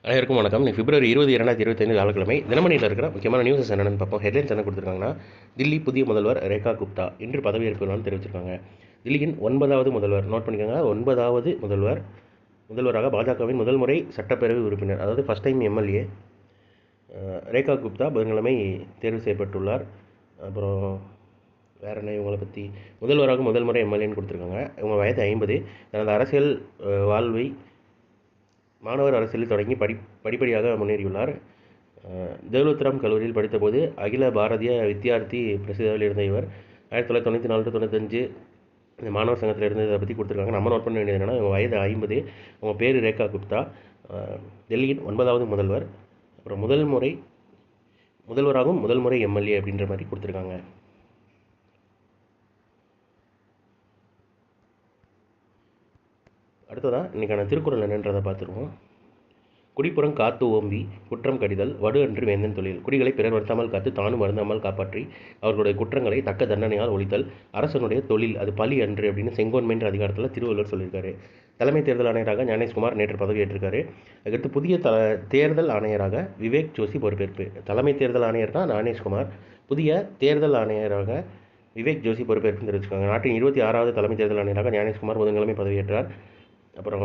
அனைவருக்கும் வணக்கம். இன்னைக்கு பிப்ரவரி 20, 2025 வியாழக்கிழமை. தினமணியில் இருக்கிற முக்கியமான நியூஸஸ் என்னென்னு பார்ப்போம். ஹெட்லைன்ஸ் என்ன கொடுத்துருக்காங்கன்னா, தில்லி புதிய முதல்வர் ரேகா குப்தா இன்று பதவியேற்புன்னு தெரிவிச்சிருக்காங்க. தில்லியின் 9வது முதல்வர், நோட் பண்ணிக்கோங்க, 9வது முதல்வராக பாஜகவின் முதல் முறை சட்டப்பேரவை உறுப்பினர், அதாவது first time MLA Rekha Gupta புதன்கிழமை தேர்வு செய்யப்பட்டுள்ளார். அப்புறம் வேறு என்ன இவங்களை பற்றி, முதல்வராக முதல் முறை எம்எல்ஏன்னு கொடுத்துருக்காங்க. இவங்க வயது 50. தனது அரசியல் வாழ்வை மாணவர் அரசியலில் தொடங்கி படிப்படியாக முன்னேறியுள்ளார். தேவலோத்ராம் கல்லூரியில் படித்தபோது அகில பாரதிய வித்யார்த்தி பிரசிதாவில் இருந்த இவர் 1994-95 இந்த மாணவர் சங்கத்தில் இருந்ததை பற்றி கொடுத்துருக்காங்க. நம்ம நோட் பண்ண வேண்டியது என்னென்னா, இவங்க வயது 50, அவங்க பேர் ரேகா குப்தா, டெல்லியின் 9வது முதல்வர், அப்புறம் முதல்வராகவும் முதல் முறை எம்எல்ஏ அப்படின்ற மாதிரி கொடுத்துருக்காங்க. அடுத்ததான் இன்றைக்கான திருக்குறள் என்னன்றதை பார்த்துருவோம். குடிப்புறம் காத்து ஓம்பி குற்றம் கடிதல் வடு அன்று வேந்தன் தொழில். குடிகளை பிறர் வருத்தாமல் காத்து தானும் வருந்தாமல் காப்பாற்றி அவர்களுடைய குற்றங்களை தக்க தண்டனையால் ஒழித்தல் அரசனுடைய தொழில், அது பழி அன்று அப்படின்னு செங்கோன்மைன்ற அதிகாரத்தில் திருவள்ளுவர் சொல்லியிருக்காரு. தலைமை தேர்தல் ஆணையராக ஞானேஷ்குமார் நேற்று பதவியேற்றிருக்காரு. அதுக்கடுத்து புதிய தேர்தல் ஆணையராக விவேக் ஜோஷி பொறுப்பேற்பு. தலைமை தேர்தல் ஆணையர் தான் ஞானேஷ்குமார், புதிய தேர்தல் ஆணையராக விவேக் ஜோஷி பொறுப்பேற்புன்னு தெரிவிச்சிருக்காங்க. நாட்டின் 26வது தலைமை தேர்தல் ஆணையராக ஞானேஷ்குமார் புதன்கிழமை பதவியேற்றார். அப்புறம்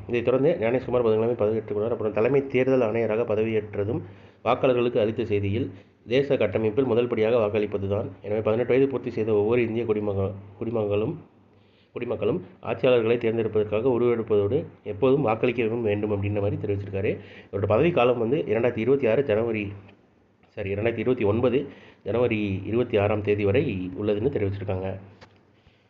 இதைத் தொடர்ந்து ஞானேஷ்குமார் புதன்கிழமை பதவியேற்றுள்ளார். அப்புறம் தலைமை தேர்தல் ஆணையராக பதவியேற்றதும் வாக்காளர்களுக்கு அளித்த செய்தியில், தேச கட்டமைப்பில் முதல் படியாக வாக்களிப்பது தான். எனவே 18 வயது பூர்த்தி செய்த ஒவ்வொரு இந்திய குடிமக்களும் ஆட்சியாளர்களை தேர்ந்தெடுப்பதற்காக உருவெடுப்பதோடு எப்போதும் வாக்களிக்கவும் வேண்டும் அப்படின்ற மாதிரி தெரிவிச்சிருக்காரு. இவரோட பதவி காலம் 2029 ஜனவரி 26ஆம் தேதி வரை உள்ளதுன்னு தெரிவிச்சிருக்காங்க.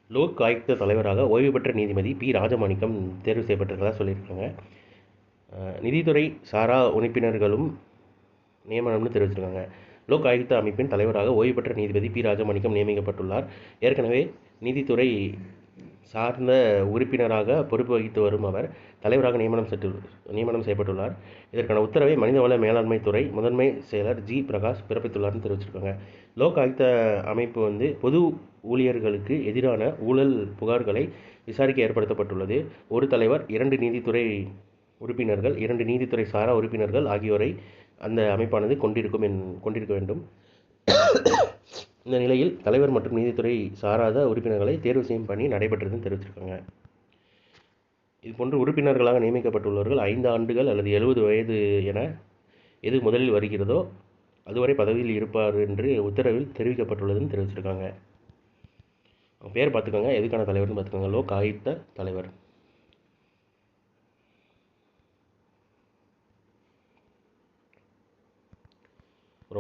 லோக் ஆயுக்த தலைவராக ஓய்வு பெற்ற நீதிபதி பி ராஜமாணிக்கம் தேர்வு செய்யப்பட்டிருக்கிறதா சொல்லியிருக்காங்க. நிதித்துறை சாரா உறுப்பினர்களும் நியமனம்னு தெரிவிச்சிருக்காங்க. லோக் ஆயுக்த அமைப்பின் தலைவராக ஓய்வு பெற்ற நீதிபதி பி ராஜமாணிக்கம் நியமிக்கப்பட்டுள்ளார். ஏற்கனவே நீதித்துறை சார்ந்த உறுப்பினராக பொறுப்பு வகித்து வரும் அவர் தலைவராக நியமனம் செய்யப்பட்டுள்ளார். இதற்கான உத்தரவை மனிதவள மேலாண்மை துறை முதன்மை செயலர் ஜி பிரகாஷ் பிறப்பித்துள்ளார்னு தெரிவிச்சிருக்காங்க. லோக் ஆயுக்த அமைப்பு பொது ஊழியர்களுக்கு எதிரான ஊழல் புகார்களை விசாரிக்க ஏற்படுத்தப்பட்டுள்ளது. ஒரு தலைவர், 2 நீதித்துறை உறுப்பினர்கள், 2 நீதித்துறை சாரா உறுப்பினர்கள் ஆகியோரை அந்த அமைப்பானது கொண்டிருக்க வேண்டும். இந்த நிலையில் தலைவர் மற்றும் நீதித்துறை சாராத உறுப்பினர்களை தேர்வு செய்யும் பணி நடைபெற்றதுன்னு தெரிவிச்சிருக்காங்க. இதுபோன்று உறுப்பினர்களாக நியமிக்கப்பட்டுள்ளவர்கள் 5 ஆண்டுகள் அல்லது 70 வயது என எது முதலில் வருகிறதோ அதுவரை பதவியில் இருப்பார் என்று உத்தரவில் தெரிவிக்கப்பட்டுள்ளதுன்னு தெரிவிச்சிருக்காங்க. பேர் பார்த்துக்கோங்க, எதுக்கான தலைவர்னு பார்த்துக்கோங்க, லோக் ஆயுக்த தலைவர்.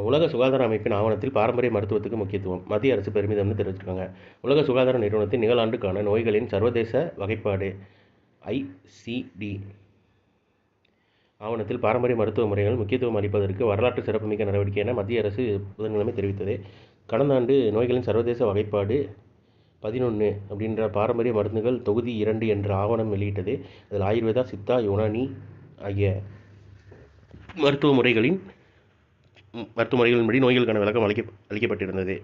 உலக சுகாதார அமைப்பின் ஆவணத்தில் பாரம்பரிய மருத்துவத்துக்கு முக்கியத்துவம், மத்திய அரசு பெருமிதம்னு தெரிவிச்சிருக்காங்க. உலக சுகாதார நிறுவனத்தின் நிகழாண்டுக்கான நோய்களின் சர்வதேச வகைப்பாடு ICD ஆவணத்தில் பாரம்பரிய மருத்துவ முறைகள் முக்கியத்துவம் அளிப்பதற்கு வரலாற்று சிறப்புமிக்க நடவடிக்கை என மத்திய அரசு புதன்கிழமை தெரிவித்தது. கடந்த ஆண்டு நோய்களின் சர்வதேச வகைப்பாடு 11 அப்படின்ற பாரம்பரிய மருந்துகள் தொகுதி 2 என்ற ஆவணம் வெளியிட்டது. அதில் ஆயுர்வேதா, சித்தா, யுனானி ஆகிய மருத்துவ முறைகளின்படி நோய்களுக்கான விளக்கம் அளிக்கப்பட்டிருந்தது.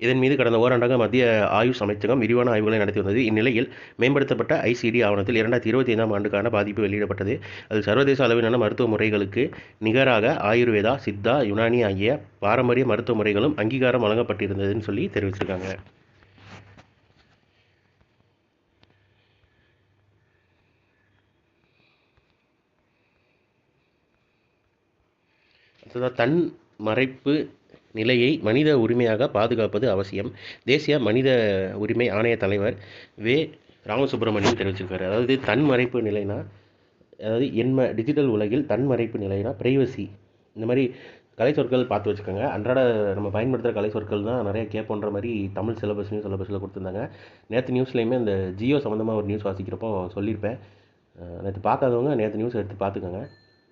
இதன் மீது கடந்த ஓராண்டாக மத்திய ஆயுஷ் அமைச்சகம் விரிவான ஆய்வுகளை நடத்தி வந்தது. இந்நிலையில் மேம்படுத்தப்பட்ட ICD ஆவணத்தில் 2025ஆம் ஆண்டுக்கான பாதிப்பு வெளியிடப்பட்டது. அதில் சர்வதேச அளவிலான மருத்துவ முறைகளுக்கு நிகராக ஆயுர்வேதா, சித்தா, யுனானி ஆகிய பாரம்பரிய மருத்துவ முறைகளும் அங்கீகாரம் வழங்கப்பட்டிருந்ததுன்னு சொல்லி தெரிவிச்சிருக்காங்க. தன் மறைப்பு நிலையை மனித உரிமையாக பாதுகாப்பது அவசியம், தேசிய மனித உரிமை ஆணைய தலைவர் வே ராமசுப்ரமணியன் தெரிவிச்சிருக்காரு. அதாவது தன் மறைப்பு நிலைனா, அதாவது டிஜிட்டல் உலகில் தன் மறைப்பு நிலைனா பிரைவசி, இந்த மாதிரி கலை சொற்கள் பார்த்து வச்சுக்கோங்க. அன்றாட நம்ம பயன்படுத்துகிற கலை சொற்கள் தான் நிறைய கேட்போன்ற மாதிரி தமிழ் சிலபஸில் கொடுத்துருந்தாங்க. நேற்று நியூஸ்லேயுமே இந்த ஜியோ சம்மந்தமாக ஒரு நியூஸ் வாசிக்கிறப்போ சொல்லியிருப்பேன். நேற்று பார்க்காதவங்க நேற்று நியூஸ் எடுத்து பார்த்துக்கோங்க.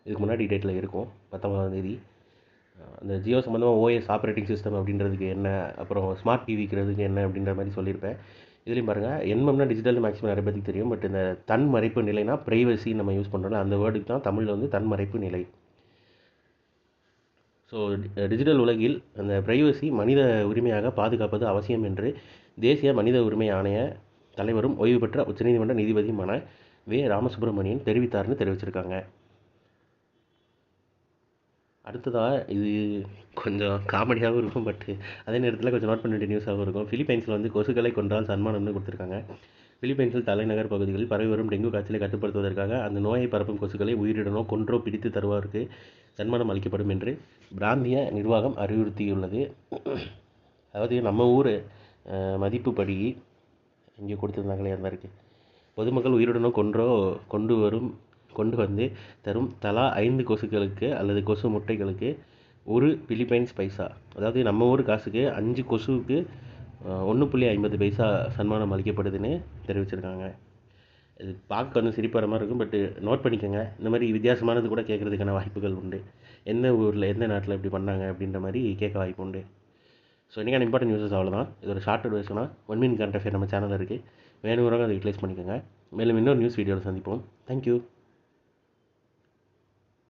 இதுக்கு முன்னாடி டேட்டில் இருக்கும், 19ஆம் தேதி. அந்த ஜியோ சம்மந்தமாக OS ஆப்ரேட்டிங் சிஸ்டம் அப்படின்றதுக்கு என்ன, அப்புறம் ஸ்மார்ட் டிவிக்கிறதுக்கு என்ன அப்படின்ற மாதிரி சொல்லியிருப்பேன். இதுலேயும் பாருங்கள், என்எம்னா டிஜிட்டல் மேக்ஸிமம் நிறைய பேருக்கு தெரியும். பட் இந்த தன் மறைப்பு நிலைனா ப்ரைவசி நம்ம யூஸ் பண்ணுறோம்ல, அந்த வேர்டுக்கு தான் தமிழில் தன் மறைப்பு நிலை. ஸோ டிஜிட்டல் உலகில் அந்த ப்ரைவசி மனித உரிமையாக பாதுகாப்பது அவசியம் என்று தேசிய மனித உரிமை ஆணைய தலைவரும் ஓய்வு பெற்ற உச்சநீதிமன்ற நீதிபதியுமான வே ராமசுப்ரமணியன் தெரிவித்தார்னு தெரிவிச்சிருக்காங்க. அடுத்ததாக இது கொஞ்சம் காமெடியாகவும் இருக்கும், பட் அதே நேரத்தில் கொஞ்சம் நோட் பண்ண வேண்டிய நியூஸாகவும் இருக்கும். பிலிப்பைன்ஸில் வந்து கொசுக்களை கொன்றால் சன்மானம்னு கொடுத்துருக்காங்க. பிலிப்பைன்ஸில் தலைநகர் பகுதிகளில் பரவி வரும் டெங்கு காய்ச்சலை கட்டுப்படுத்துவதற்காக அந்த நோயை பரப்பும் கொசுக்களை உயிரிடனோ கொன்றோ பிடித்து தருவாருக்கு சன்மானம் அளிக்கப்படும் என்று பிராந்திய நிர்வாகம் அறிவுறுத்தியுள்ளது. அதாவது நம்ம ஊர் மதிப்புப்படி இங்கே கொடுத்துருந்தாங்களே அந்த இருக்குது, பொதுமக்கள் உயிருடனோ கொன்றோ கொண்டு வந்து தரும் தலா 5 கொசுக்களுக்கு அல்லது கொசு முட்டைகளுக்கு 1 பிலிப்பைன்ஸ் பைசா, அதாவது நம்ம ஊர் காசுக்கு 5 கொசுவுக்கு 1.50 பைசா சன்மானம் அளிக்கப்படுதுன்னு தெரிவிச்சிருக்காங்க. இது பார்க்க கொஞ்சம் சிரிப்பார மாதிரி இருக்கும், பட் நோட் பண்ணிக்கோங்க. இந்த மாதிரி வித்தியாசமானது கூட கேட்குறதுக்கான வாய்ப்புகள் உண்டு. எந்த ஊரில் எந்த நாட்டில் இப்படி பண்ணாங்க அப்படின்ற மாதிரி கேட்க வாய்ப்பு உண்டு. ஸோ இன்றைக்கான இம்பார்ட்டன்ட் நியூஸஸ் அவ்வளோதான். இது ஒரு ஷார்ட் அட்வைஸ்னா 1 மினிட் கரண்ட் அஃபேர் நம்ம சேனலில் இருக்குது, வேணுங்கிறவங்க அதை யூட்டிலைஸ் பண்ணிக்கோங்க. மேலும் இன்னொரு நியூஸ் வீடியோவில் சந்திப்போம். தேங்க்யூ.